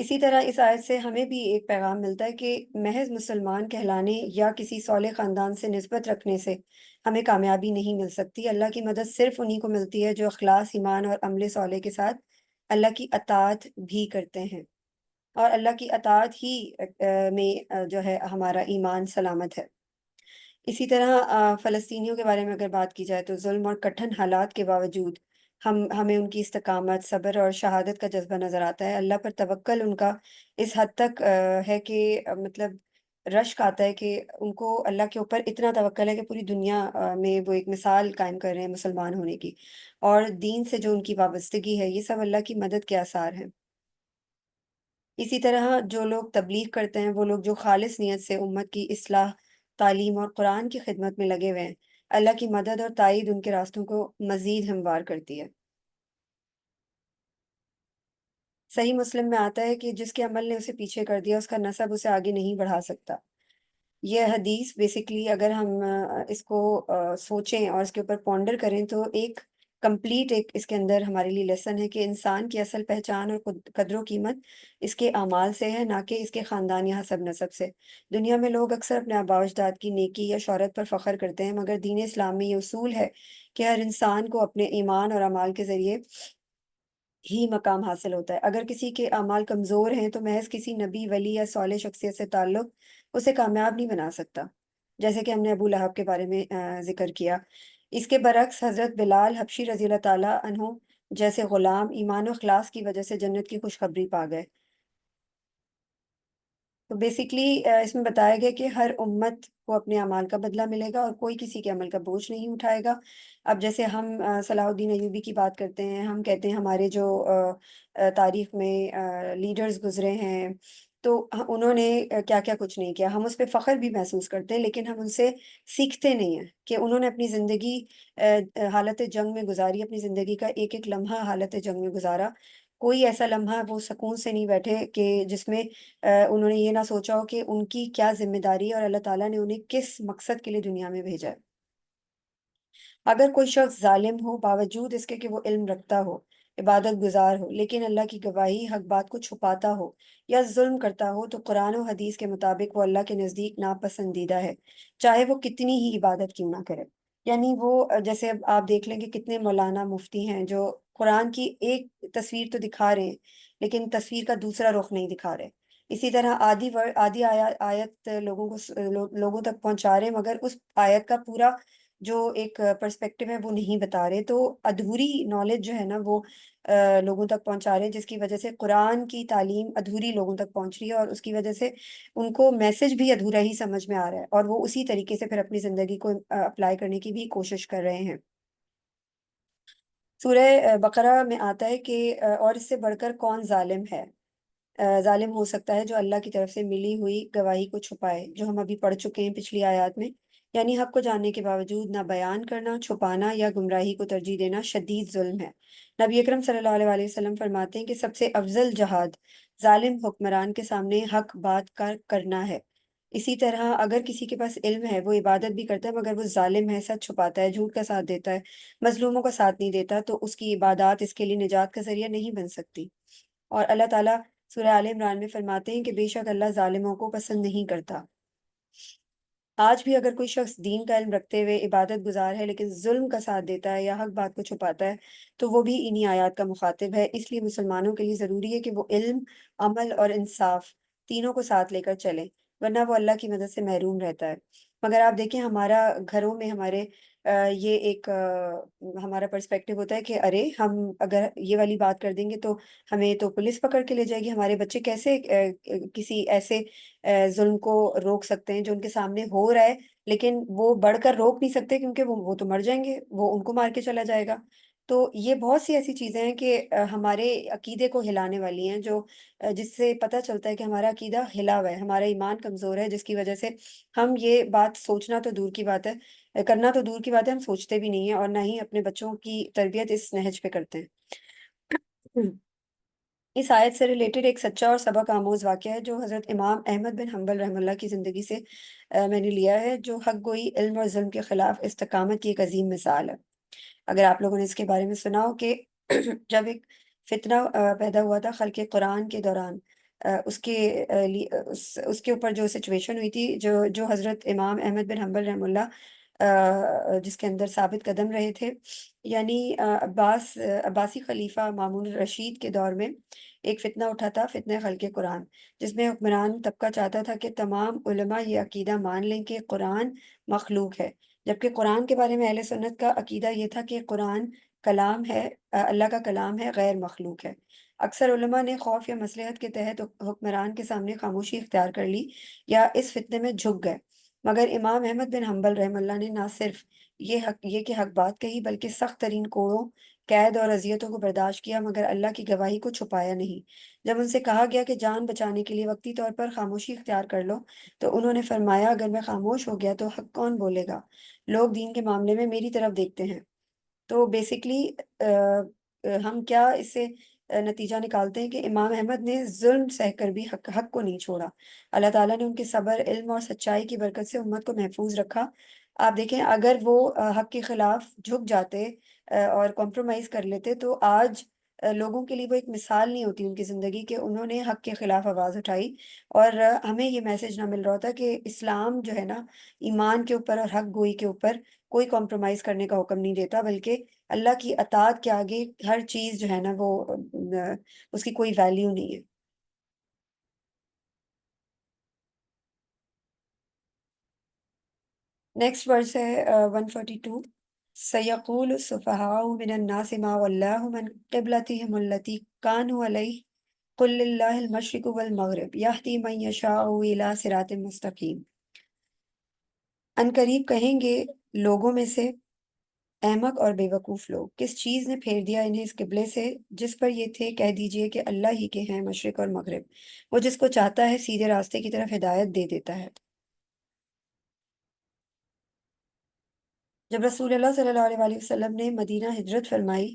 اسی طرح اس آیت سے ہمیں بھی ایک پیغام ملتا ہے کہ محض مسلمان کہلانے یا کسی صالح خاندان سے نسبت رکھنے سے ہمیں کامیابی نہیں مل سکتی۔ اللہ کی مدد صرف انہی کو ملتی ہے جو اخلاص، ایمان اور عمل صالح کے ساتھ اللہ کی اطاعت بھی کرتے ہیں، اور اللہ کی اطاعت ہی میں جو ہے ہمارا ایمان سلامت ہے۔ اسی طرح فلسطینیوں کے بارے میں اگر بات کی جائے تو ظلم اور کٹھن حالات کے باوجود ہمیں ان کی استقامت، صبر اور شہادت کا جذبہ نظر آتا ہے۔ اللہ پر توکل ان کا اس حد تک ہے کہ مطلب رشک آتا ہے کہ ان کو اللہ کے اوپر اتنا توکل ہے کہ پوری دنیا میں وہ ایک مثال قائم کر رہے ہیں مسلمان ہونے کی، اور دین سے جو ان کی وابستگی ہے یہ سب اللہ کی مدد کے آثار ہیں۔ اسی طرح جو لوگ تبلیغ کرتے ہیں، وہ لوگ جو خالص نیت سے امت کی اصلاح، تعلیم اور قرآن کی خدمت میں لگے ہوئے ہیں، اللہ کی مدد اور تائید ان کے راستوں کو مزید ہموار کرتی ہے۔ صحیح مسلم میں آتا ہے کہ جس کے عمل نے اسے پیچھے کر دیا، اس کا نسب اسے آگے نہیں بڑھا سکتا۔ یہ حدیث بیسیکلی اگر ہم اس کو سوچیں اور اس کے اوپر پونڈر کریں تو ایک کمپلیٹ ایک اس کے اندر ہمارے لیے لیسن ہے کہ انسان کی اصل پہچان اور قدر و قیمت اس کے اعمال سے ہے، نہ کہ اس کے خاندان یا حسب نسب سے۔ دنیا میں لوگ اکثر اپنے آباء و اجداد کی نیکی یا شہرت پر فخر کرتے ہیں، مگر دین اسلام میں یہ اصول ہے کہ ہر انسان کو اپنے ایمان اور اعمال کے ذریعے ہی مقام حاصل ہوتا ہے۔ اگر کسی کے اعمال کمزور ہیں تو محض کسی نبی، ولی یا صالح شخصیت سے تعلق اسے کامیاب نہیں بنا سکتا، جیسے کہ ہم نے ابو لہب کے بارے میں ذکر کیا۔ اس کے برعکس حضرت بلال حبشی رضی اللہ تعالیٰ عنہ جیسے غلام ایمان و اخلاص کی وجہ سے جنت کی خوشخبری پا گئے۔ تو بیسیکلی اس میں بتایا گیا کہ ہر امت کو اپنے اعمال کا بدلہ ملے گا اور کوئی کسی کے عمل کا بوجھ نہیں اٹھائے گا۔ اب جیسے ہم صلاح الدین ایوبی کی بات کرتے ہیں، ہم کہتے ہیں ہمارے جو تاریخ میں لیڈرز گزرے ہیں تو انہوں نے کیا کیا کچھ نہیں کیا، ہم اس پہ فخر بھی محسوس کرتے ہیں، لیکن ہم ان سے سیکھتے نہیں ہیں کہ انہوں نے اپنی زندگی حالت جنگ میں گزاری، اپنی زندگی کا ایک ایک لمحہ حالت جنگ میں گزارا۔ کوئی ایسا لمحہ وہ سکون سے نہیں بیٹھے کہ جس میں انہوں نے یہ نہ سوچا ہو کہ ان کی کیا ذمہ داری ہے اور اللہ تعالیٰ نے انہیں کس مقصد کے لیے دنیا میں بھیجا ہے۔ اگر کوئی شخص ظالم ہو باوجود اس کے کہ وہ علم رکھتا ہو، عبادت گزار ہو، لیکن اللہ کی گواہی حق بات کو چھپاتا ہو یا ظلم کرتا ہو، تو قرآن و حدیث کے مطابق وہ اللہ کے نزدیک ناپسندیدہ ہے، چاہے وہ کتنی ہی عبادت کیوں نہ کرے۔ یعنی وہ جیسے اب آپ دیکھ لیں کہ کتنے مولانا مفتی ہیں جو قرآن کی ایک تصویر تو دکھا رہے ہیں لیکن تصویر کا دوسرا رخ نہیں دکھا رہے۔ اسی طرح آدھی آیت لوگوں کو لوگوں تک پہنچا رہے ہیں، مگر اس آیت کا پورا جو ایک پرسپیکٹو ہے وہ نہیں بتا رہے، تو ادھوری نالج جو ہے نا وہ لوگوں تک پہنچا رہے ہیں، جس کی وجہ سے قرآن کی تعلیم ادھوری لوگوں تک پہنچ رہی ہے، اور اس کی وجہ سے ان کو میسج بھی ادھورا ہی سمجھ میں آ رہا ہے، اور وہ اسی طریقے سے پھر اپنی زندگی کو اپلائی کرنے کی بھی کوشش کر رہے ہیں۔ سورہ بقرہ میں آتا ہے کہ اور اس سے بڑھ کر کون ظالم ہے، ظالم ہو سکتا ہے جو اللہ کی طرف سے ملی ہوئی گواہی کو چھپائے، جو ہم ابھی پڑھ چکے ہیں پچھلی آیات میں۔ یعنی حق کو جاننے کے باوجود نہ بیان کرنا، چھپانا یا گمراہی کو ترجیح دینا شدید ظلم ہے۔ نبی اکرم صلی اللہ علیہ وآلہ وسلم فرماتے ہیں کہ سب سے افضل جہاد ظالم حکمران کے سامنے حق بات کا کرنا ہے۔ اسی طرح اگر کسی کے پاس علم ہے، وہ عبادت بھی کرتا ہے مگر وہ ظالم ہے، سچ چھپاتا ہے، جھوٹ کا ساتھ دیتا ہے، مظلوموں کا ساتھ نہیں دیتا، تو اس کی عبادات اس کے لیے نجات کا ذریعہ نہیں بن سکتی۔ اور اللہ تعالیٰ سورہ آل عمران میں فرماتے ہیں کہ بے شک اللہ ظالموں کو پسند نہیں کرتا۔ آج بھی اگر کوئی شخص دین کا علم رکھتے ہوئے عبادت گزار ہے لیکن ظلم کا ساتھ دیتا ہے یا حق بات کو چھپاتا ہے، تو وہ بھی انہی آیات کا مخاطب ہے۔ اس لیے مسلمانوں کے لیے ضروری ہے کہ وہ علم، عمل اور انصاف تینوں کو ساتھ لے کر چلیں، ورنہ وہ اللہ کی مدد سے محروم رہتا ہے۔ مگر آپ دیکھیں ہمارا گھروں میں ہمارے یہ ایک ہمارا پرسپیکٹو ہوتا ہے کہ ارے ہم اگر یہ والی بات کر دیں گے تو ہمیں تو پولیس پکڑ کے لے جائے گی، ہمارے بچے کیسے کسی ایسے ظلم کو روک سکتے ہیں جو ان کے سامنے ہو رہا ہے، لیکن وہ بڑھ کر روک نہیں سکتے کیونکہ وہ تو مر جائیں گے، وہ ان کو مار کے چلا جائے گا۔ تو یہ بہت سی ایسی چیزیں ہیں کہ ہمارے عقیدے کو ہلانے والی ہیں، جو جس سے پتہ چلتا ہے کہ ہمارا عقیدہ ہلا ہوا ہے، ہمارا ایمان کمزور ہے، جس کی وجہ سے ہم یہ بات سوچنا تو دور کی بات ہے، کرنا تو دور کی بات ہے، ہم سوچتے بھی نہیں ہیں اور نہ ہی اپنے بچوں کی تربیت اس نہج پہ کرتے ہیں۔ اس آیت سے ریلیٹڈ ایک سچا اور سبق آموز واقعہ ہے جو حضرت امام احمد بن حنبل رحمہ اللہ کی زندگی سے میں نے لیا ہے، جو حق گوئی، علم اور ظلم کے خلاف استقامت کی ایک عظیم مثال ہے۔ اگر آپ لوگوں نے اس کے بارے میں سنا ہو کہ جب ایک فتنہ پیدا ہوا تھا خلق قرآن کے دوران، اس کے اس کے اوپر جو سچویشن ہوئی تھی، جو حضرت امام احمد بن حنبل رحم اللہ جس کے اندر ثابت قدم رہے تھے، یعنی عباسی خلیفہ مامون الرشید کے دور میں ایک فتنہ اٹھا تھا، فتنہ خلق قرآن، جس میں حکمران طبقہ چاہتا تھا کہ تمام علماء یہ عقیدہ مان لیں کہ قرآن مخلوق ہے، جبکہ قرآن کے بارے میں اہل سنت کا عقیدہ یہ تھا کہ قرآن کلام ہے، اللہ کا کلام ہے، غیر مخلوق ہے۔ اکثر علماء نے خوف یا مصلحت کے تحت حکمران کے سامنے خاموشی اختیار کر لی یا اس فتنے میں جھک گئے، مگر امام احمد بن حنبل رحم اللہ نے نہ صرف یہ کہ حق بات کہی، بلکہ سخت ترین کوڑوں، قید اور اذیتوں کو برداشت کیا، مگر اللہ کی گواہی کو چھپایا نہیں۔ جب ان سے کہا گیا کہ جان بچانے کے لیے وقتی طور پر خاموشی اختیار کر لو، تو انہوں نے فرمایا اگر میں خاموش ہو گیا تو حق کون بولے گا؟ لوگ دین کے معاملے میں میری طرف دیکھتے ہیں۔ تو بیسکلی ہم کیا اس سے نتیجہ نکالتے ہیں کہ امام احمد نے ظلم سہ کر بھی حق کو نہیں چھوڑا۔ اللہ تعالیٰ نے ان کے صبر، علم اور سچائی کی برکت سے امت کو محفوظ رکھا۔ آپ دیکھیں اگر وہ حق کے خلاف جھک جاتے اور کمپرومائز کر لیتے تو آج لوگوں کے لیے وہ ایک مثال نہیں ہوتی ان کی زندگی کہ انہوں نے حق کے خلاف آواز اٹھائی، اور ہمیں یہ میسج نہ مل رہا ہوتا کہ اسلام جو ہے نا، ایمان کے اوپر اور حق گوئی کے اوپر کوئی کمپرومائز کرنے کا حکم نہیں دیتا، بلکہ اللہ کی اطاعت کے آگے ہر چیز جو ہے نا وہ اس کی کوئی ویلیو نہیں ہے۔ نیکسٹ ورس ہے 142۔ سَيَقُولُ السُّفَهَاءُ مِنَ النَّاسِ مَا وَلَّاهُمْ عَنْ قِبْلَتِهِمُ الَّتِي كَانُوا عَلَيْهَا قُل لِّلَّهِ الْمَشْرِقُ وَالْمَغْرِبُ يَهْدِي مَن يَشَاءُ إِلَىٰ صِرَاطٍ مُّسْتَقِيمٍ۔ ان قریب کہیں گے لوگوں میں سے احمق اور بے وقوف لوگ، کس چیز نے پھیر دیا انہیں اس قبلے سے جس پر یہ تھے؟ کہہ دیجئے کہ اللہ ہی کے ہیں مشرق اور مغرب، وہ جس کو چاہتا ہے سیدھے راستے کی طرف ہدایت دے دیتا ہے۔ جب رسول اللہ صلی اللہ علیہ وآلہ وسلم نے مدینہ ہجرت فرمائی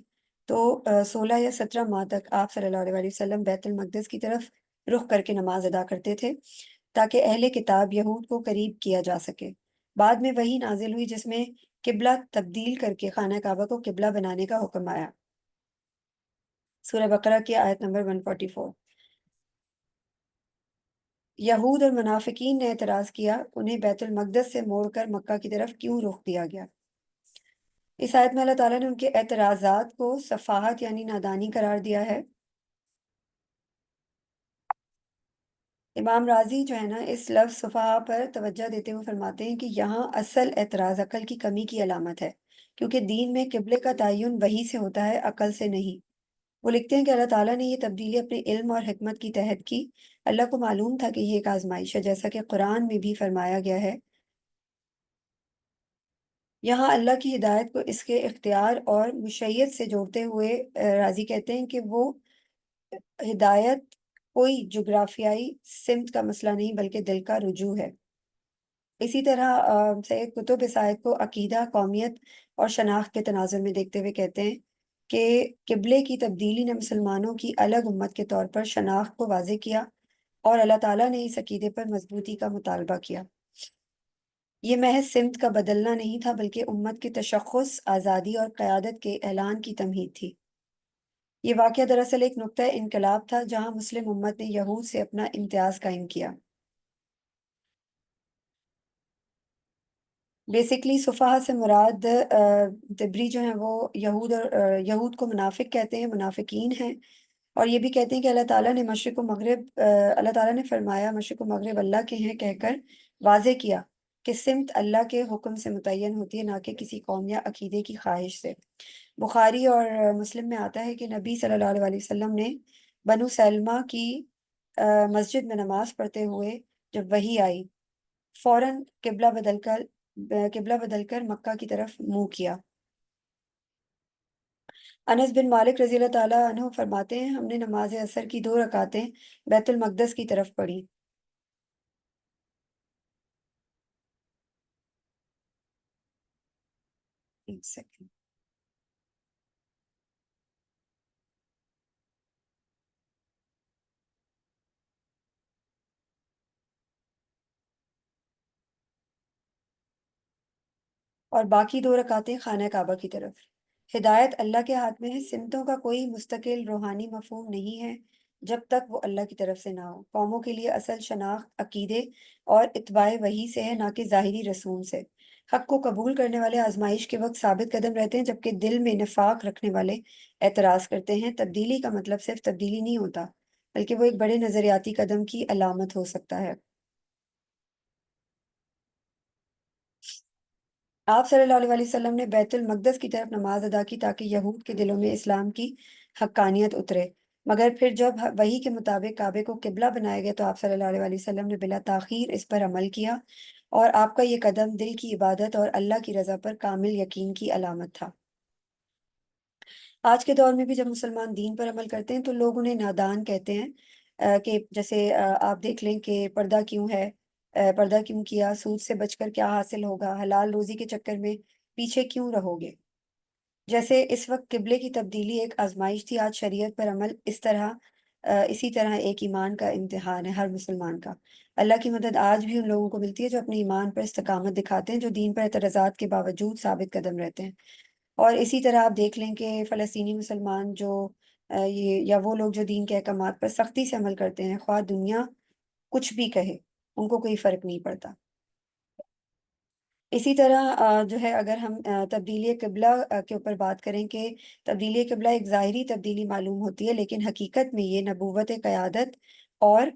تو 16 یا 17 ماہ تک آپ صلی اللہ علیہ وآلہ وسلم بیت المقدس کی طرف رخ کر کے نماز ادا کرتے تھے تاکہ اہل کتاب یہود کو قریب کیا جا سکے۔ بعد میں وہی نازل ہوئی جس میں قبلہ تبدیل کر کے خانہ کعبہ کو قبلہ بنانے کا حکم آیا۔ سورہ بقرہ کی آیت نمبر 144۔ یہود اور منافقین نے اعتراض کیا انہیں بیت المقدس سے موڑ کر مکہ کی طرف کیوں رخ دیا گیا؟ اس آیت میں اللہ تعالیٰ نے ان کے اعتراضات کو سفاہت یعنی نادانی قرار دیا ہے۔ امام راضی جو ہے نا اس لفظ صفحہ پر توجہ دیتے ہوئے فرماتے ہیں کہ یہاں اصل اعتراض عقل کی کمی کی علامت ہے، کیونکہ دین میں قبلے کا تعین وحی سے ہوتا ہے، عقل سے نہیں۔ وہ لکھتے ہیں کہ اللہ تعالیٰ نے یہ تبدیلی اپنے علم اور حکمت کی تحت کی۔ اللہ کو معلوم تھا کہ یہ ایک آزمائش ہے، جیسا کہ قرآن میں بھی فرمایا گیا ہے۔ یہاں اللہ کی ہدایت کو اس کے اختیار اور مشیت سے جوڑتے ہوئے راضی کہتے ہیں کہ وہ ہدایت کوئی جغرافیائی سمت کا مسئلہ نہیں بلکہ دل کا رجوع ہے۔ اسی طرح سید قطب اس آیت کو عقیدہ، قومیت اور شناخت کے تناظر میں دیکھتے ہوئے کہتے ہیں کہ قبلے کی تبدیلی نے مسلمانوں کی الگ امت کے طور پر شناخت کو واضح کیا، اور اللہ تعالیٰ نے اس عقیدے پر مضبوطی کا مطالبہ کیا۔ یہ محض سمت کا بدلنا نہیں تھا بلکہ امت کے تشخص، آزادی اور قیادت کے اعلان کی تمہید تھی۔ یہ واقعہ دراصل ایک نقطہ انقلاب تھا جہاں مسلم امت نے یہود سے اپنا امتیاز قائم کیا۔ بیسکلی صفحہ سے مراد تبری جو ہیں وہ یہود کو منافق کہتے ہیں، منافقین ہیں، اور یہ بھی کہتے ہیں کہ اللہ تعالیٰ نے مشرق و مغرب اللہ تعالیٰ نے فرمایا مشرق و مغرب اللہ کے ہیں کہہ کر واضح کیا کہ سمت اللہ کے حکم سے متعین ہوتی ہے، نہ کہ کسی قوم یا عقیدے کی خواہش سے۔ بخاری اور مسلم میں آتا ہے کہ نبی صلی اللہ علیہ وآلہ وسلم نے بنو سلمہ کی مسجد میں نماز پڑھتے ہوئے جب وحی آئی، فوراً قبلہ بدل کر مکہ کی طرف منہ کیا۔ انس بن مالک رضی اللہ تعالیٰ عنہ فرماتے ہیں ہم نے نماز عصر کی 2 رکعتیں بیت المقدس کی طرف پڑھی۔ ایک سیکنڈ۔ اور باقی 2 رکعتیں خانہ کعبہ کی طرف۔ ہدایت اللہ کے ہاتھ میں ہے، سمتوں کا کوئی مستقل روحانی مفہوم نہیں ہے، جب تک وہ اللہ کی طرف سے نہ ہو۔ قوموں کے لیے اصل شناخت عقیدے اور اتباع وحی سے ہے، نہ کہ ظاہری رسوم سے۔ حق کو قبول کرنے والے آزمائش کے وقت ثابت قدم رہتے ہیں، جبکہ دل میں نفاق رکھنے والے اعتراض کرتے ہیں۔ تبدیلی کا مطلب صرف تبدیلی نہیں ہوتا، بلکہ وہ ایک بڑے نظریاتی قدم کی علامت ہو سکتا ہے۔ آپ صلی اللہ علیہ وسلم نے بیت المقدس کی طرف نماز ادا کی تاکہ یہود کے دلوں میں اسلام کی حقانیت اترے، مگر پھر جب وحی کے مطابق کعبے کو قبلہ بنایا گیا تو آپ صلی اللہ علیہ وسلم نے بلا تاخیر اس پر عمل کیا، اور آپ کا یہ قدم دل کی عبادت اور اللہ کی رضا پر کامل یقین کی علامت تھا۔ آج کے دور میں بھی جب مسلمان دین پر عمل کرتے ہیں تو لوگ انہیں نادان کہتے ہیں، کہ جیسے آپ دیکھ لیں کہ پردہ کیوں ہے، پردہ کیوں کیا، سود سے بچ کر کیا حاصل ہوگا، حلال روزی کے چکر میں پیچھے کیوں رہو گے۔ جیسے اس وقت قبلے کی تبدیلی ایک آزمائش تھی، آج شریعت پر عمل اسی طرح ایک ایمان کا امتحان ہے ہر مسلمان کا۔ اللہ کی مدد آج بھی ان لوگوں کو ملتی ہے جو اپنے ایمان پر استقامت دکھاتے ہیں، جو دین پر اعتراضات کے باوجود ثابت قدم رہتے ہیں۔ اور اسی طرح آپ دیکھ لیں کہ فلسطینی مسلمان جو یا وہ لوگ جو دین کے احکامات پر سختی سے عمل کرتے ہیں، خواہ دنیا کچھ بھی کہے، ان کو کوئی فرق نہیں پڑتا۔ اسی طرح جو ہے اگر ہم تبدیلی قبلہ کے اوپر بات کریں کہ تبدیلی قبلہ ایک ظاہری تبدیلی معلوم ہوتی ہے، لیکن حقیقت میں یہ اور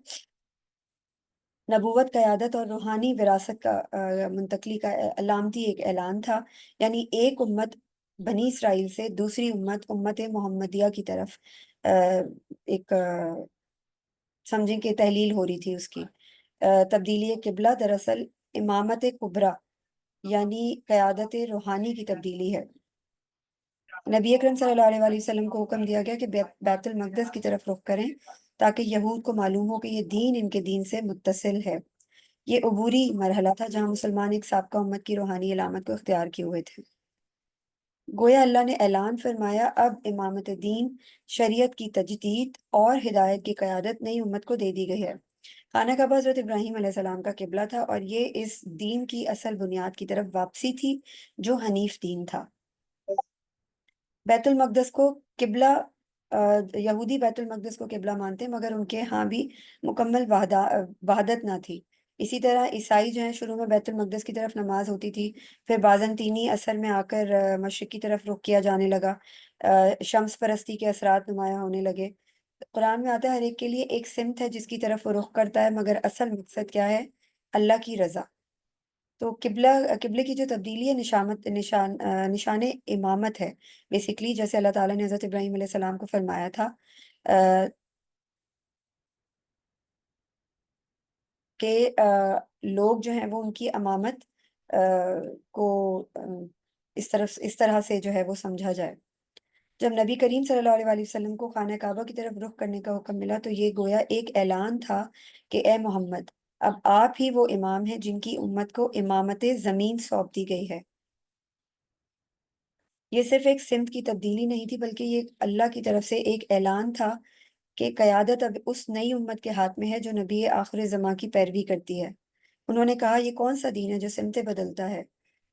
قیادت اور روحانی وراثت کا منتقلی کا علامتی ایک اعلان تھا، یعنی ایک امت بنی اسرائیل سے دوسری امت محمدیہ کی طرف آ، ایک سمجھیں کہ تحلیل ہو رہی تھی اس کی۔ تبدیلی قبلہ دراصل امامت کبریٰ یعنی قیادت روحانی کی تبدیلی ہے۔ نبی اکرم صلی اللہ علیہ وسلم کو حکم دیا گیا کہ بیت المقدس کی طرف رخ کریں تاکہ یہود کو معلوم ہو کہ یہ دین ان کے دین سے متصل ہے۔ یہ عبوری مرحلہ تھا جہاں مسلمان ایک سابقہ امت کی روحانی علامت کو اختیار کیے ہوئے تھے۔ گویا اللہ نے اعلان فرمایا، اب امامت دین، شریعت کی تجدید اور ہدایت کی قیادت نئی امت کو دے دی گئی ہے۔ خانہ کعبہ حضرت ابراہیم علیہ السلام کا قبلہ تھا، اور یہ اس دین کی اصل بنیاد کی طرف واپسی تھی جو حنیف دین تھا۔ بیت المقدس کو قبلہ یہودی بیت المقدس کو قبلہ مانتے ہیں، مگر ان کے ہاں بھی مکمل وحدت نہ تھی۔ اسی طرح عیسائی جو ہیں شروع میں بیت المقدس کی طرف نماز ہوتی تھی، پھر بازنطینی اثر میں آ کر مشرق کی طرف رخ کیا جانے لگا، شمس پرستی کے اثرات نمایاں ہونے لگے۔ قرآن میں آتا ہے ہر ایک کے لیے ایک سمت ہے جس کی طرف وہ رخ کرتا ہے، مگر اصل مقصد کیا ہے؟ اللہ کی رضا۔ تو قبلے کی جو تبدیلی ہے نشان امامت ہے، بیسیکلی جیسے اللہ تعالیٰ نے حضرت ابراہیم علیہ السلام کو فرمایا تھا کہ لوگ جو ہیں وہ ان کی امامت کو اس طرح سے جو ہے وہ سمجھا جائے۔ جب نبی کریم صلی اللہ علیہ وسلم کو خانہ کعبہ کی طرف رخ کرنے کا حکم ملا تو یہ گویا ایک اعلان تھا کہ اے محمد، اب آپ ہی وہ امام ہیں جن کی امت کو امامت زمین سونپ دی گئی ہے۔ یہ صرف ایک سمت کی تبدیلی نہیں تھی، بلکہ یہ اللہ کی طرف سے ایک اعلان تھا کہ قیادت اب اس نئی امت کے ہاتھ میں ہے جو نبی آخر زماں کی پیروی کرتی ہے۔ انہوں نے کہا، یہ کون سا دین ہے جو سمتیں بدلتا ہے؟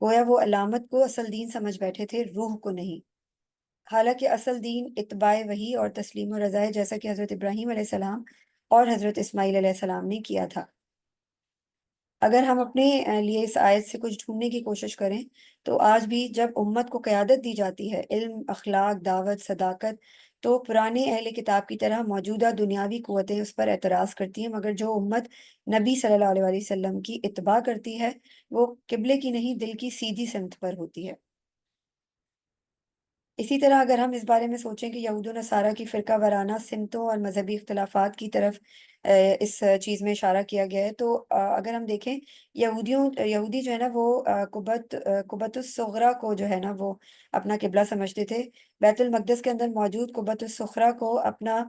گویا وہ علامت کو اصل دین سمجھ بیٹھے تھے، روح کو نہیں۔ حالانکہ اصل دین اتباع وحی اور تسلیم و رضا ہے، جیسا کہ حضرت ابراہیم علیہ السلام اور حضرت اسماعیل علیہ السلام نے کیا تھا۔ اگر ہم اپنے لیے اس آیت سے کچھ ڈھونڈنے کی کوشش کریں تو آج بھی جب امت کو قیادت دی جاتی ہے، علم، اخلاق، دعوت، صداقت، تو پرانے اہل کتاب کی طرح موجودہ دنیاوی قوتیں اس پر اعتراض کرتی ہیں، مگر جو امت نبی صلی اللہ علیہ وسلم کی اتباع کرتی ہے وہ قبلے کی نہیں، دل کی سیدھی سمت پر ہوتی ہے۔ اسی طرح اگر ہم اس بارے میں سوچیں کہ یہود و نصارہ کی فرقہ وارانہ سمتوں اور مذہبی اختلافات کی طرف اس چیز میں اشارہ کیا گیا ہے، تو اگر ہم دیکھیں یہودی جو ہے نا وہ قبۃ الصغریٰ کو جو ہے نا وہ اپنا قبلہ سمجھتے تھے۔ بیت المقدس کے اندر موجود قبۃ الصغریٰ کو اپنا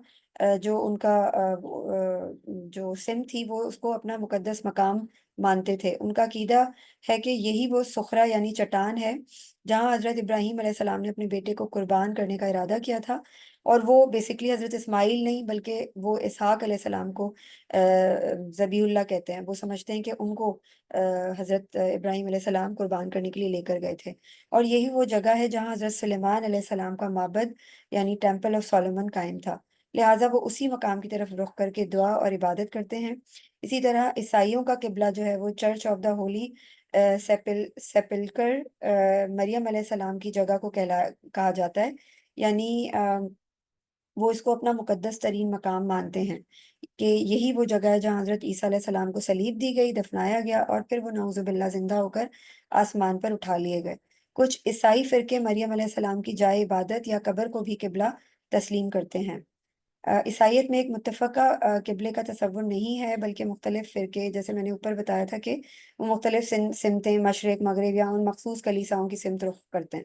جو ان کا جو سمت تھی وہ اس کو اپنا مقدس مقام مانتے تھے۔ ان کا عقیدہ ہے کہ یہی وہ صخرہ یعنی چٹان ہے جہاں حضرت ابراہیم علیہ السلام نے اپنے بیٹے کو قربان کرنے کا ارادہ کیا تھا، اور وہ بیسیکلی حضرت اسماعیل نہیں بلکہ وہ اسحاق علیہ السلام کو ذبیح اللہ کہتے ہیں۔ وہ سمجھتے ہیں کہ ان کو حضرت ابراہیم علیہ السلام قربان کرنے کے لیے لے کر گئے تھے، اور یہی وہ جگہ ہے جہاں حضرت سلیمان علیہ السلام کا معبد یعنی ٹیمپل آف سولومن قائم تھا۔ لہٰذا وہ اسی مقام کی طرف رخ کر کے دعا اور عبادت کرتے ہیں۔ اسی طرح عیسائیوں کا قبلہ جو ہے وہ چرچ آف دا ہولی سیپلکر مریم علیہ السلام کی جگہ کو کہا جاتا ہے، یعنی وہ اس کو اپنا مقدس ترین مقام مانتے ہیں کہ یہی وہ جگہ ہے جہاں حضرت عیسیٰ علیہ السلام کو صلیب دی گئی، دفنایا گیا اور پھر وہ نعوذ باللہ زندہ ہو کر آسمان پر اٹھا لیے گئے۔ کچھ عیسائی فرقے مریم علیہ السلام کی جائے عبادت یا قبر کو بھی قبلہ تسلیم کرتے ہیں۔ عیسائیت میں ایک متفقہ قبلے کا تصور نہیں ہے، بلکہ مختلف فرقے، جیسے میں نے اوپر بتایا تھا کہ وہ مختلف سمتیں، مشرق مغرب یا ان مخصوص کلیساؤں کی سمت رخ کرتے ہیں۔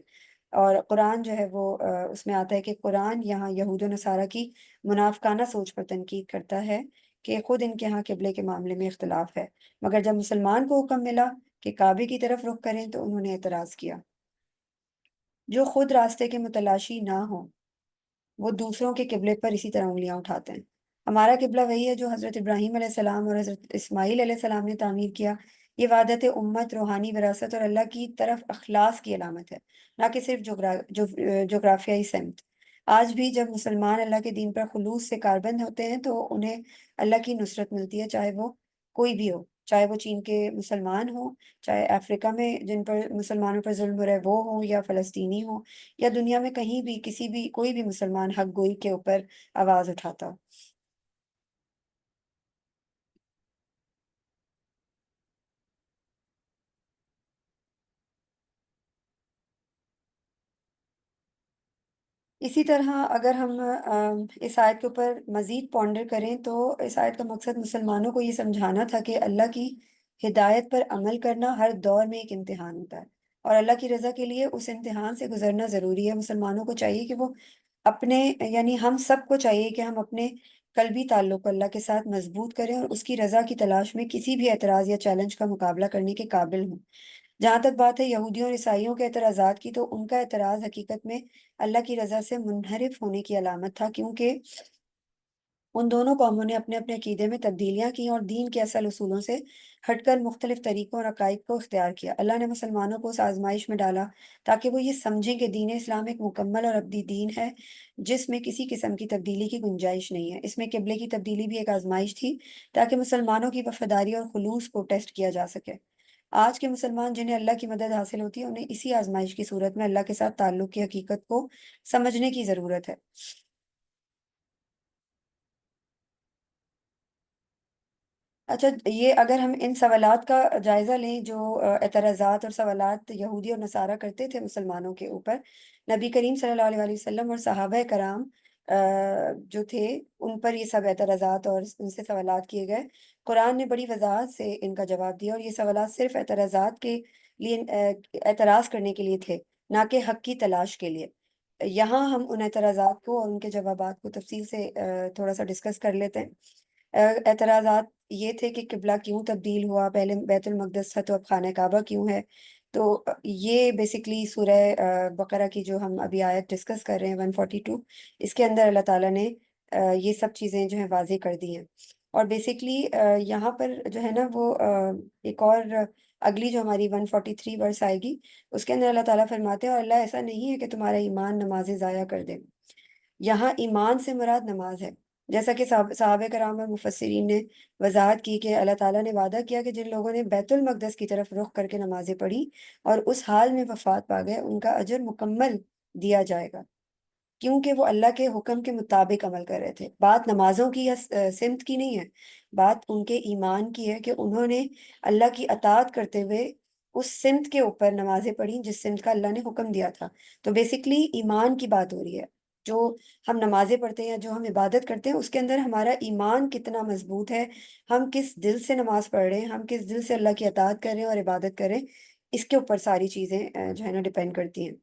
اور قرآن جو ہے وہ اس میں آتا ہے کہ قرآن یہاں یہود و نصارہ کی منافقانہ سوچ پر تنقید کرتا ہے کہ خود ان کے ہاں قبلے کے معاملے میں اختلاف ہے، مگر جب مسلمان کو حکم ملا کہ کعبے کی طرف رخ کریں تو انہوں نے اعتراض کیا۔ جو خود راستے کے متلاشی نہ ہوں وہ دوسروں کے قبلے پر اسی طرح انگلیاں اٹھاتے ہیں۔ ہمارا قبلہ وہی ہے جو حضرت ابراہیم علیہ السلام اور حضرت اسماعیل علیہ السلام نے تعمیر کیا۔ یہ وحدت امت، روحانی وراثت اور اللہ کی طرف اخلاص کی علامت ہے، نہ کہ صرف جغرافیائی سمت۔ آج بھی جب مسلمان اللہ کے دین پر خلوص سے کاربند ہوتے ہیں تو انہیں اللہ کی نصرت ملتی ہے، چاہے وہ کوئی بھی ہو، چاہے وہ چین کے مسلمان ہوں، چاہے افریقہ میں جن پر مسلمانوں پر ظلم ہو رہا ہے وہ ہوں، یا فلسطینی ہوں، یا دنیا میں کہیں بھی کسی بھی کوئی بھی مسلمان حق گوئی کے اوپر آواز اٹھاتا ہو۔ اسی طرح اگر ہم اس آیت کے اوپر مزید پونڈر کریں تو اس آیت کا مقصد مسلمانوں کو یہ سمجھانا تھا کہ اللہ کی ہدایت پر عمل کرنا ہر دور میں ایک امتحان ہوتا ہے، اور اللہ کی رضا کے لیے اس امتحان سے گزرنا ضروری ہے۔ مسلمانوں کو چاہیے کہ وہ اپنے، یعنی ہم سب کو چاہیے کہ ہم اپنے قلبی تعلق کو اللہ کے ساتھ مضبوط کریں اور اس کی رضا کی تلاش میں کسی بھی اعتراض یا چیلنج کا مقابلہ کرنے کے قابل ہوں۔ جہاں تک بات ہے یہودیوں اور عیسائیوں کے اعتراضات کی، تو ان کا اعتراض حقیقت میں اللہ کی رضا سے منحرف ہونے کی علامت تھا، کیونکہ ان دونوں قوموں نے اپنے اپنے عقیدے میں تبدیلیاں کی اور دین کے اصل اصولوں سے ہٹ کر مختلف طریقوں اور عقائد کو اختیار کیا۔ اللہ نے مسلمانوں کو اس آزمائش میں ڈالا تاکہ وہ یہ سمجھیں کہ دین اسلام ایک مکمل اور ابدی دین ہے جس میں کسی قسم کی تبدیلی کی گنجائش نہیں ہے۔ اس میں قبلے کی تبدیلی بھی ایک آزمائش تھی تاکہ مسلمانوں کی وفاداری اور خلوص کو ٹیسٹ کیا جا سکے۔ آج کے مسلمان جنہیں اللہ کی مدد حاصل ہوتی ہے، انہیں اسی آزمائش کی صورت میں اللہ کے ساتھ تعلق کی حقیقت کو سمجھنے کی ضرورت ہے۔ اچھا، یہ اگر ہم ان سوالات کا جائزہ لیں جو اعتراضات اور سوالات یہودی اور نصارہ کرتے تھے مسلمانوں کے اوپر، نبی کریم صلی اللہ علیہ وآلہ وسلم اور صحابہ کرام جو تھے ان پر یہ سب اعتراضات اور ان سے سوالات کیے گئے۔ قرآن نے بڑی وضاحت سے ان کا جواب دیا، اور یہ سوالات صرف اعتراضات کے لیے اعتراض کرنے کے لیے تھے، نہ کہ حق کی تلاش کے لیے۔ یہاں ہم ان اعتراضات کو اور ان کے جوابات کو تفصیل سے تھوڑا سا ڈسکس کر لیتے ہیں۔ اعتراضات یہ تھے کہ قبلہ کیوں تبدیل ہوا، پہلے بیت المقدس تھا تو اب خانہ کعبہ کیوں ہے؟ تو یہ بیسکلی سورہ بقرہ کی جو ہم ابھی آیت ڈسکس کر رہے ہیں 142، اس کے اندر اللہ تعالیٰ نے یہ سب چیزیں جو ہیں واضح کر دی ہیں۔ اور بیسکلی یہاں پر جو ہے نا وہ ایک اور اگلی جو ہماری 143 ورس آئے گی، اس کے اندر اللہ تعالیٰ فرماتے ہیں اور اللہ ایسا نہیں ہے کہ تمہارا ایمان نمازیں ضائع کر دے۔ یہاں ایمان سے مراد نماز ہے، جیسا کہ صحابہ کرام اور مفسرین نے وضاحت کی کہ اللہ تعالیٰ نے وعدہ کیا کہ جن لوگوں نے بیت المقدس کی طرف رخ کر کے نمازیں پڑھی اور اس حال میں وفات پا گئے، ان کا اجر مکمل دیا جائے گا، کیونکہ وہ اللہ کے حکم کے مطابق عمل کر رہے تھے۔ بات نمازوں کی یا سمت کی نہیں ہے، بات ان کے ایمان کی ہے کہ انہوں نے اللہ کی اطاعت کرتے ہوئے اس سمت کے اوپر نمازیں پڑھی جس سمت کا اللہ نے حکم دیا تھا۔ تو بیسکلی ایمان کی بات ہو رہی ہے۔ جو ہم نمازیں پڑھتے ہیں یا جو ہم عبادت کرتے ہیں، اس کے اندر ہمارا ایمان کتنا مضبوط ہے، ہم کس دل سے نماز پڑھ رہے ہیں، ہم کس دل سے اللہ کی اطاعت کر رہے ہیں اور عبادت کر رہے ہیں، اس کے اوپر ساری چیزیں جو ہے نا ڈپینڈ کرتی ہیں۔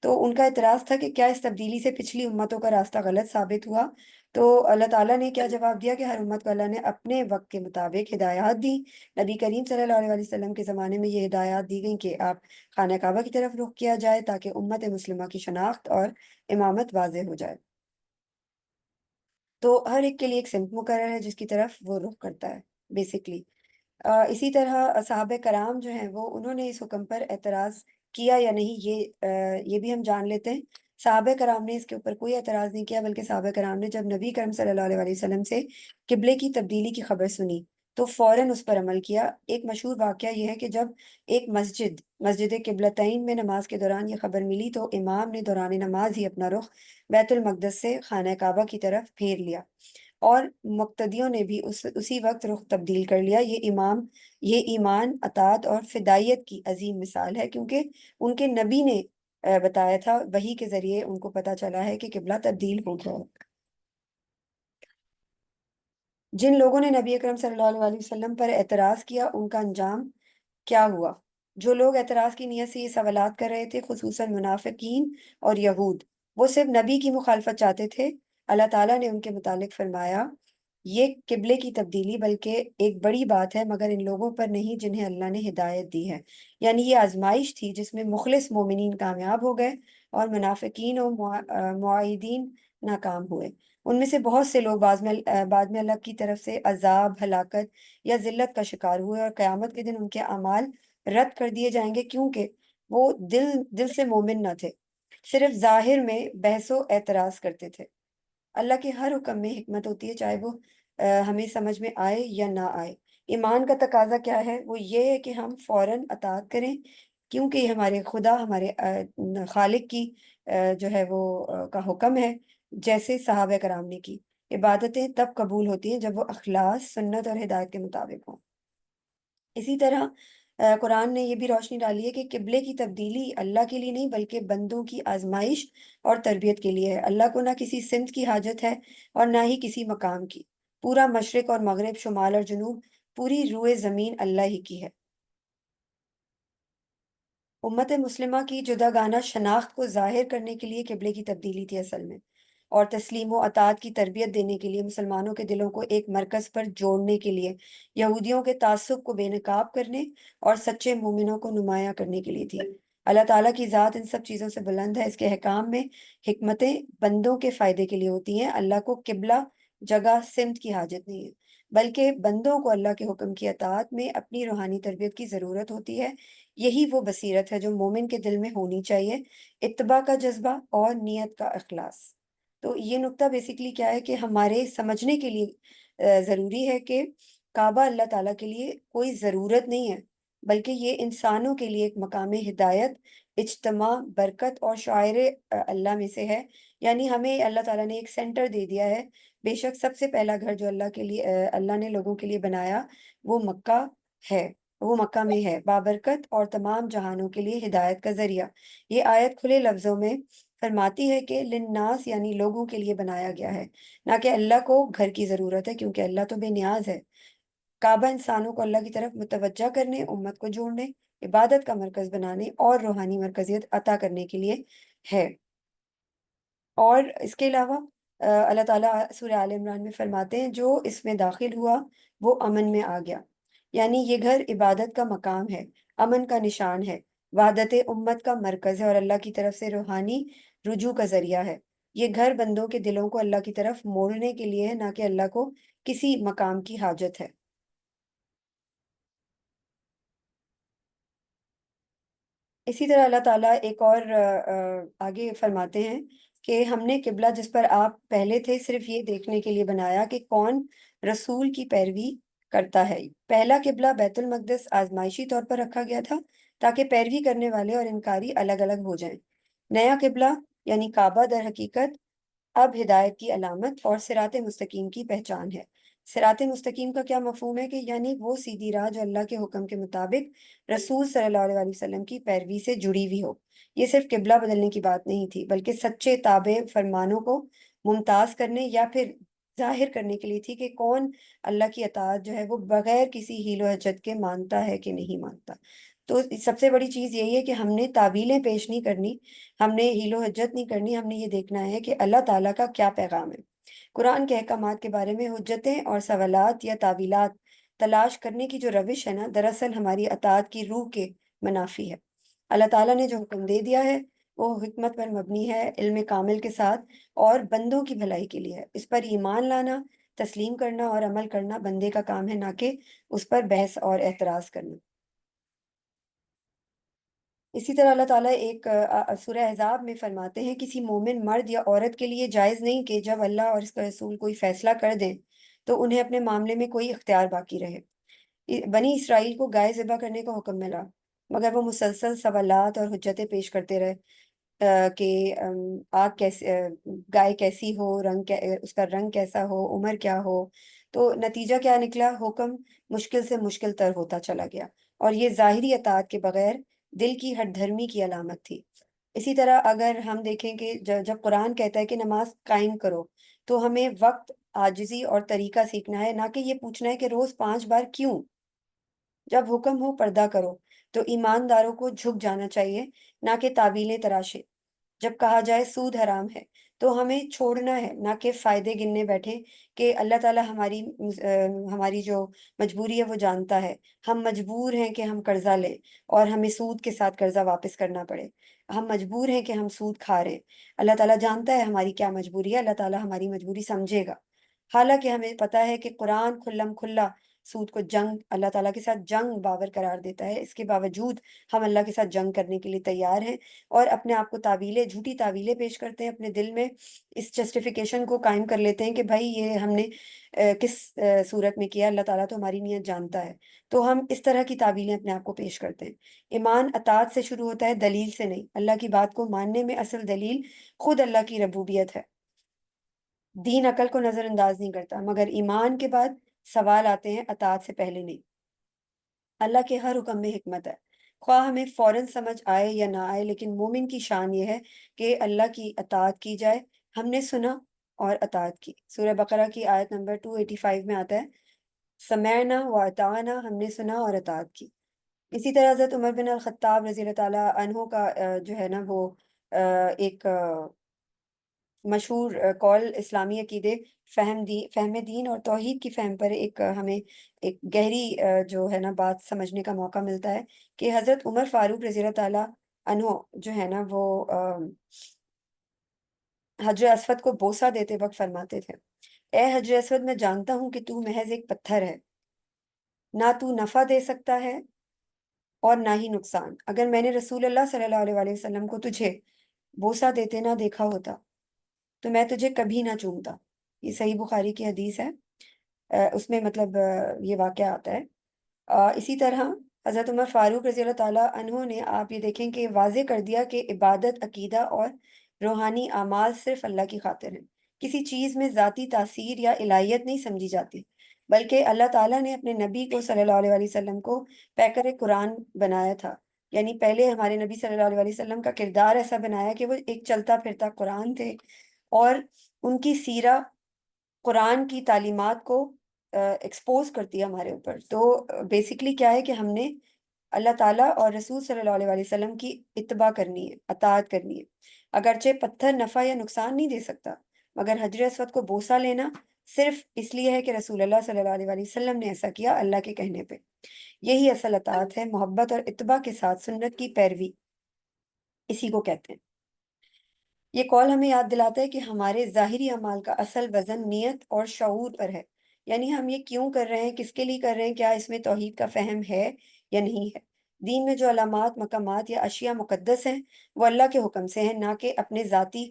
تو ان کا اعتراض تھا کہ کیا اس تبدیلی سے پچھلی امتوں کا راستہ غلط ثابت ہوا؟ تو اللہ تعالیٰ نے کیا جواب دیا کہ ہر امت کو اللہ نے اپنے وقت کے مطابق ہدایات دی۔ نبی کریم صلی اللہ علیہ وسلم کے زمانے میں یہ ہدایات دی گئیں کہ آپ خانہ کعبہ کی طرف رخ کیا جائے تاکہ امت مسلمہ کی شناخت اور امامت واضح ہو جائے۔ تو ہر ایک کے لیے ایک سمت مقرر ہے جس کی طرف وہ رخ کرتا ہے بیسکلی۔ اسی طرح صحابہ کرام جو ہیں وہ انہوں نے اس حکم پر اعتراض کیا یا نہیں، یہ بھی ہم جان لیتے ہیں۔ صحابہ کرام نے اس کے اوپر کوئی اعتراض نہیں کیا، بلکہ صحابہ کرام نے جب نبی کرم صلی اللہ علیہ وسلم سے قبلے کی تبدیلی کی خبر سنی تو فوراً اس پر عمل کیا۔ ایک مشہور واقعہ یہ ہے کہ جب ایک مسجد قبلتین میں نماز کے دوران یہ خبر ملی تو امام نے دوران نماز ہی اپنا رخ بیت المقدس سے خانہ کعبہ کی طرف پھیر لیا، اور مقتدیوں نے بھی اسی وقت رخ تبدیل کر لیا۔ یہ ایمان، اطاعت اور فدائیت کی عظیم مثال ہے، کیونکہ ان کے نبی نے بتایا تھا، وحی کے ذریعے ان کو پتا چلا ہے کہ قبلہ تبدیل ہو گیا ہے۔ جن لوگوں نے نبی اکرم صلی اللہ علیہ وسلم پر اعتراض کیا ان کا انجام کیا ہوا؟ جو لوگ اعتراض کی نیت سے یہ سوالات کر رہے تھے، خصوصاً منافقین اور یہود، وہ صرف نبی کی مخالفت چاہتے تھے۔ اللہ تعالیٰ نے ان کے متعلق فرمایا، یہ قبلے کی تبدیلی بلکہ ایک بڑی بات ہے، مگر ان لوگوں پر نہیں جنہیں اللہ نے ہدایت دی ہے۔ یعنی یہ آزمائش تھی جس میں مخلص مومنین کامیاب ہو گئے اور منافقین اور معاہدین ناکام ہوئے۔ ان میں سے بہت سے لوگ بعد میں اللہ کی طرف سے عذاب، ہلاکت یا ذلت کا شکار ہوئے، اور قیامت کے دن ان کے اعمال رد کر دیے جائیں گے، کیونکہ وہ دل سے مومن نہ تھے، صرف ظاہر میں بحث و اعتراض کرتے تھے۔ اللہ کے ہر حکم میں حکمت ہوتی ہے، چاہے وہ ہمیں سمجھ میں آئے یا نہ آئے۔ ایمان کا تقاضا کیا ہے؟ وہ یہ ہے کہ ہم فوراً اطاعت کریں، کیونکہ یہ ہمارے خدا، ہمارے خالق کی جو ہے وہ کا حکم ہے۔ جیسے صحابہ کرام نے کی، عبادتیں تب قبول ہوتی ہیں جب وہ اخلاص، سنت اور ہدایت کے مطابق ہوں۔ اسی طرح قرآن نے یہ بھی روشنی ڈالی ہے کہ قبلے کی تبدیلی اللہ کے لیے نہیں بلکہ بندوں کی آزمائش اور تربیت کے لیے ہے۔ اللہ کو نہ کسی سمت کی حاجت ہے اور نہ ہی کسی مقام کی۔ پورا مشرق اور مغرب، شمال اور جنوب، پوری روئے زمین اللہ ہی کی ہے۔ امت مسلمہ کی جداگانہ شناخت کو ظاہر کرنے کے لیے قبلے کی تبدیلی تھی اصل میں، اور تسلیم و اطاعت کی تربیت دینے کے لیے، مسلمانوں کے دلوں کو ایک مرکز پر جوڑنے کے لیے، یہودیوں کے تعصب کو بے نقاب کرنے اور سچے مومنوں کو نمایاں کرنے کے لیے تھی۔ اللہ تعالیٰ کی ذات ان سب چیزوں سے بلند ہے، اس کے احکام میں حکمتیں بندوں کے فائدے کے لیے ہوتی ہیں۔ اللہ کو قبلہ، جگہ، سمت کی حاجت نہیں ہے، بلکہ بندوں کو اللہ کے حکم کی اطاعت میں اپنی روحانی تربیت کی ضرورت ہوتی ہے۔ یہی وہ بصیرت ہے جو مومن کے دل میں ہونی چاہیے، اتباع کا جذبہ اور نیت کا اخلاص۔ تو یہ نقطہ بیسیکلی کیا ہے کہ ہمارے سمجھنے کے لیے ضروری ہے کہ کعبہ اللہ تعالیٰ کے لیے کوئی ضرورت نہیں ہے، بلکہ یہ انسانوں کے لیے ایک مقام ہدایت، اجتماع، برکت اور شاعر اللہ میں سے ہے۔ یعنی ہمیں اللہ تعالیٰ نے ایک سینٹر دے دیا ہے۔ بے شک سب سے پہلا گھر جو اللہ کے لیے اللہ نے لوگوں کے لیے بنایا وہ مکہ ہے، وہ مکہ میں ہے، بابرکت اور تمام جہانوں کے لیے ہدایت کا ذریعہ۔ یہ آیت کھلے لفظوں میں فرماتی ہے کہ للناس یعنی لوگوں کے لیے بنایا گیا ہے، نہ کہ اللہ کو گھر کی ضرورت ہے، کیونکہ اللہ تو بے نیاز ہے۔ کعبہ انسانوں کو اللہ کی طرف متوجہ کرنے، امت کو جوڑنے، عبادت کا مرکز بنانے اور روحانی مرکزیت عطا کرنے کے لیے ہے۔ اور اس کے علاوہ اللہ تعالیٰ سورہ آل عمران میں فرماتے ہیں، جو اس میں داخل ہوا وہ امن میں آ گیا۔ یعنی یہ گھر عبادت کا مقام ہے، امن کا نشان ہے، وحدت امت کا مرکز ہے اور اللہ کی طرف سے روحانی رجوع کا ذریعہ ہے۔ یہ گھر بندوں کے دلوں کو اللہ کی طرف موڑنے کے لیے ہے، نہ کہ اللہ کو کسی مقام کی حاجت ہے۔ اسی طرح اللہ تعالیٰ ایک اور آگے فرماتے ہیں کہ ہم نے قبلہ جس پر آپ پہلے تھے صرف یہ دیکھنے کے لیے بنایا کہ کون رسول کی پیروی کرتا ہے۔ پہلا قبلہ بیت المقدس آزمائشی طور پر رکھا گیا تھا تاکہ پیروی کرنے والے اور انکاری الگ الگ ہو جائیں۔ نیا قبلہ یعنی کعبہ در حقیقت اب ہدایت کی علامت اور صراط مستقیم کی پہچان ہے۔ صراط مستقیم کا کیا مفہوم ہے؟ کہ یعنی وہ سیدھی راہ جو اللہ کے حکم کے مطابق رسول صلی اللہ علیہ وسلم کی پیروی سے جڑی ہوئی ہو۔ یہ صرف قبلہ بدلنے کی بات نہیں تھی، بلکہ سچے تابع فرمانوں کو ممتاز کرنے یا پھر ظاہر کرنے کے لیے تھی کہ کون اللہ کی اطاعت جو ہے وہ بغیر کسی حیل و حجت کے مانتا ہے کہ نہیں مانتا۔ تو سب سے بڑی چیز یہی ہے کہ ہم نے تعویلیں پیش نہیں کرنی، ہم نے حیل و حجت نہیں کرنی، ہم نے یہ دیکھنا ہے کہ اللہ تعالیٰ کا کیا پیغام ہے۔ قرآن کے احکامات کے بارے میں حجتیں اور سوالات یا تعویلات تلاش کرنے کی جو روش ہے نا، دراصل ہماری اطاعت کی روح کے منافی ہے۔ اللہ تعالیٰ نے جو حکم دے دیا ہے وہ حکمت پر مبنی ہے، علم کامل کے ساتھ، اور بندوں کی بھلائی کے لیے ہے۔ اس پر ایمان لانا، تسلیم کرنا اور عمل کرنا بندے کا کام ہے، نہ کہ اس پر بحث اور اعتراض کرنا۔ اسی طرح اللہ تعالیٰ ایک سورہ احزاب میں فرماتے ہیں کسی مومن مرد یا عورت کے لیے جائز نہیں کہ جب اللہ اور اس کا رسول کوئی فیصلہ کر دیں تو انہیں اپنے معاملے میں کوئی اختیار باقی رہے۔ بنی اسرائیل کو گائے ذبح کرنے کا حکم ملا، مگر وہ مسلسل سوالات اور حجتیں پیش کرتے رہے کہ آگ کیسے گائے کیسی ہو، اس کا رنگ کیسا ہو، عمر کیا ہو۔ تو نتیجہ کیا نکلا؟ حکم مشکل سے مشکل تر ہوتا چلا گیا، اور یہ ظاہری اطاعت کے بغیر دل کی ہٹ دھرمی کی علامت تھی۔ اسی طرح اگر ہم دیکھیں کہ جب قرآن کہتا ہے کہ نماز قائم کرو، تو ہمیں وقت، عاجزی اور طریقہ سیکھنا ہے، نہ کہ یہ پوچھنا ہے کہ روز 5 بار کیوں۔ جب حکم ہو پردہ کرو تو ایمانداروں کو جھک جانا چاہیے، نہ کہ تعویلیں تراشے۔ جب کہا جائے سود حرام ہے تو ہمیں چھوڑنا ہے، نہ کہ فائدے گننے بیٹھے کہ اللہ تعالیٰ ہماری جو مجبوری ہے وہ جانتا ہے۔ ہم مجبور ہیں کہ ہم قرضہ لیں اور ہمیں سود کے ساتھ قرضہ واپس کرنا پڑے۔ ہم مجبور ہیں کہ ہم سود کھا رہے ہیں۔ اللہ تعالیٰ جانتا ہے ہماری کیا مجبوری ہے، اللہ تعالیٰ ہماری مجبوری سمجھے گا۔ حالانکہ ہمیں پتہ ہے کہ قرآن کھلم کھلا سود کو جنگ، اللہ تعالیٰ کے ساتھ جنگ باور قرار دیتا ہے، اس کے باوجود ہم اللہ کے ساتھ جنگ کرنے کے لیے تیار ہیں، اور اپنے آپ کو تعویلیں، جھوٹی تعویلیں پیش کرتے ہیں اپنے دل میں، اس جسٹیفیکیشن کو قائم کر لیتے ہیں کہ بھائی یہ ہم نے کس صورت میں کیا، اللہ تعالیٰ تو ہماری نیت جانتا ہے۔ تو ہم اس طرح کی تعویلیں اپنے آپ کو پیش کرتے ہیں۔ ایمان اطاعت سے شروع ہوتا ہے، دلیل سے نہیں۔ اللہ کی بات کو ماننے میں اصل دلیل خود اللہ کی ربوبیت ہے۔ دین عقل کو نظر انداز نہیں کرتا، مگر ایمان کے بعد سوال آتے ہیں، اطاعت سے پہلے نہیں۔ اللہ کے ہر حکم میں حکمت ہے، خواہ ہمیں فوراً سمجھ آئے یا نہ آئے، لیکن مومن کی شان یہ ہے کہ اللہ کی اطاعت کی جائے۔ ہم نے سنا اور اطاعت کی۔ سورہ بقرہ کی آیت نمبر 285 میں آتا ہے، سمعنا و اطعنا، ہم نے سنا اور اطاعت کی۔ اسی طرح حضرت عمر بن الخطاب رضی اللہ تعالیٰ عنہ کا جو ہے نا وہ ایک مشہور قول اسلامی عقیدے، فہم دین اور توحید کی فہم پر ایک ہمیں ایک گہری جو ہے نا بات سمجھنے کا موقع ملتا ہے کہ حضرت عمر فاروق رضی اللہ تعالیٰ عنہ جو ہے نا وہ حجر اسود کو بوسہ دیتے وقت فرماتے تھے، اے حجر اسود، میں جانتا ہوں کہ تو محض ایک پتھر ہے، نہ تو نفع دے سکتا ہے اور نہ ہی نقصان۔ اگر میں نے رسول اللہ صلی اللہ علیہ وآلہ وسلم کو تجھے بوسہ دیتے نہ دیکھا ہوتا تو میں تجھے کبھی نہ چومتا۔ یہ صحیح بخاری کی حدیث ہے۔ اس میں مطلب یہ واقعہ آتا ہے۔ اسی طرح حضرت عمر فاروق رضی اللہ تعالیٰ عنہ نے، آپ یہ دیکھیں کہ واضح کر دیا کہ عبادت، عقیدہ اور روحانی اعمال صرف اللہ کی خاطر ہیں۔ کسی چیز میں ذاتی تاثیر یا الہیت نہیں سمجھی جاتی، بلکہ اللہ تعالیٰ نے اپنے نبی کو صلی اللہ علیہ وآلہ وسلم کو پیکر قرآن بنایا تھا۔ یعنی پہلے ہمارے نبی صلی اللہ علیہ وآلہ وسلم کا کردار ایسا بنایا کہ وہ ایک چلتا پھرتا قرآن تھے، اور ان کی سیرہ قرآن کی تعلیمات کو ایکسپوز کرتی ہے ہمارے اوپر۔ تو بیسکلی کیا ہے کہ ہم نے اللہ تعالیٰ اور رسول صلی اللہ علیہ وآلہ وسلم کی اتباع کرنی ہے، اطاعت کرنی ہے۔ اگرچہ پتھر نفع یا نقصان نہیں دے سکتا، مگر حجر اسود کو بوسہ لینا صرف اس لیے ہے کہ رسول اللہ صلی اللہ علیہ وآلہ وسلم نے ایسا کیا، اللہ کے کہنے پہ۔ یہی اصل اطاعت ہے، محبت اور اتباع کے ساتھ سنت کی پیروی، اسی کو کہتے ہیں۔ یہ قول ہمیں یاد دلاتا ہے کہ ہمارے ظاہری اعمال کا اصل وزن نیت اور شعور پر ہے، یعنی ہم یہ کیوں کر رہے ہیں، کس کے لیے کر رہے ہیں، کیا اس میں توحید کا فہم ہے یا نہیں ہے۔ دین میں جو علامات، مقامات یا اشیاء مقدس ہیں وہ اللہ کے حکم سے ہیں، نہ کہ اپنے ذاتی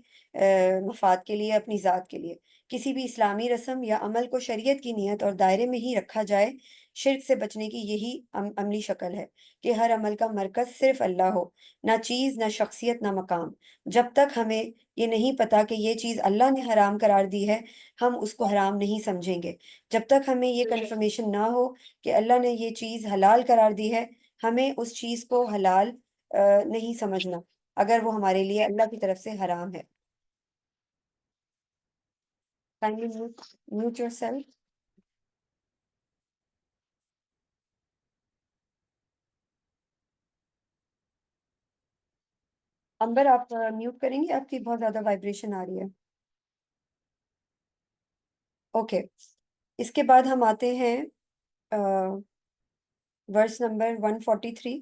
مفاد کے لیے، اپنی ذات کے لیے۔ کسی بھی اسلامی رسم یا عمل کو شریعت کی نیت اور دائرے میں ہی رکھا جائے، شرک سے بچنے کی یہی عملی شکل ہے کہ ہر عمل کا مرکز صرف اللہ ہو، نہ چیز، نہ شخصیت، نہ مقام۔ جب تک ہمیں یہ نہیں پتا کہ یہ چیز اللہ نے حرام قرار دی ہے، ہم اس کو حرام نہیں سمجھیں گے۔ جب تک ہمیں یہ کنفرمیشن نہ ہو کہ اللہ نے یہ چیز حلال قرار دی ہے، ہمیں اس چیز کو حلال نہیں سمجھنا، اگر وہ ہمارے لیے اللہ کی طرف سے حرام ہے۔ Kindly mute yourself. امبر آپ میوٹ کریں گے؟ آپ کی بہت زیادہ وائبریشن آ رہی ہے۔ اوکے، اس کے بعد ہم آتے ہیں ورس نمبر 143۔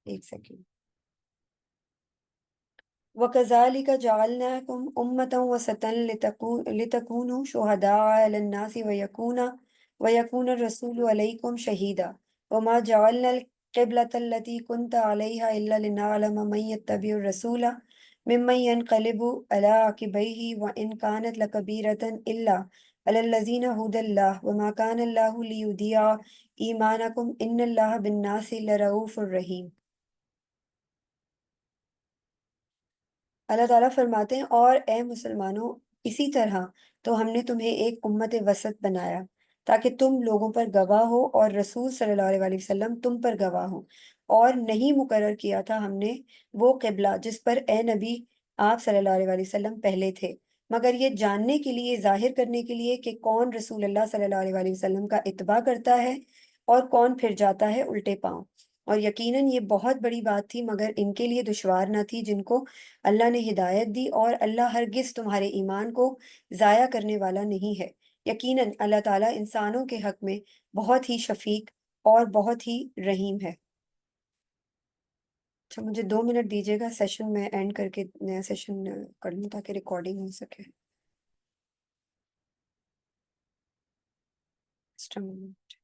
ایک سیکنڈ۔ وَكَذَلِكَ جَعَلْنَاكُمْ أُمَّةً وَسَطًا لِتَكُونُوا شُهَدَاءَ عَلَى النَّاسِ وَيَكُونَ الرَّسُولُ عَلَيْكُمْ شَهِيدًا وما جعلنا القبلة التي كنت عليها إلا لنعلم من يتبع الرسول ممن ينقلب على عقبيه وإن كانت لكبيرة إلا على الذين هدى الله وما كان الله ليضيع إيمانكم إن الله بالناس لرؤوف رحيم۔ اللہ تعالیٰ فرماتے ہیں اور اے مسلمانوں اسی طرح تو ہم نے تمہیں ایک امت وسط بنایا تاکہ تم لوگوں پر گواہ ہو اور رسول صلی اللہ علیہ وآلہ وسلم تم پر گواہ ہو، اور نہیں مقرر کیا تھا ہم نے وہ قبلہ جس پر اے نبی آپ صلی اللہ علیہ وآلہ وسلم پہلے تھے، مگر یہ جاننے کے لیے، ظاہر کرنے کے لیے کہ کون رسول اللہ صلی اللہ علیہ وآلہ وسلم کا اتباع کرتا ہے اور کون پھر جاتا ہے الٹے پاؤں۔ اور یقیناً یہ بہت بڑی بات تھی مگر ان کے لیے دشوار نہ تھی جن کو اللہ نے ہدایت دی، اور اللہ ہرگز تمہارے ایمان کو ضائع کرنے والا نہیں ہے۔ یقیناً اللہ تعالیٰ انسانوں کے حق میں بہت ہی شفیق اور بہت ہی رحیم ہے۔ اچھا مجھے 2 منٹ دیجیے گا، سیشن میں اینڈ کر کے نیا سیشن کر لوں تاکہ ریکارڈنگ ہو سکے۔ Just a moment۔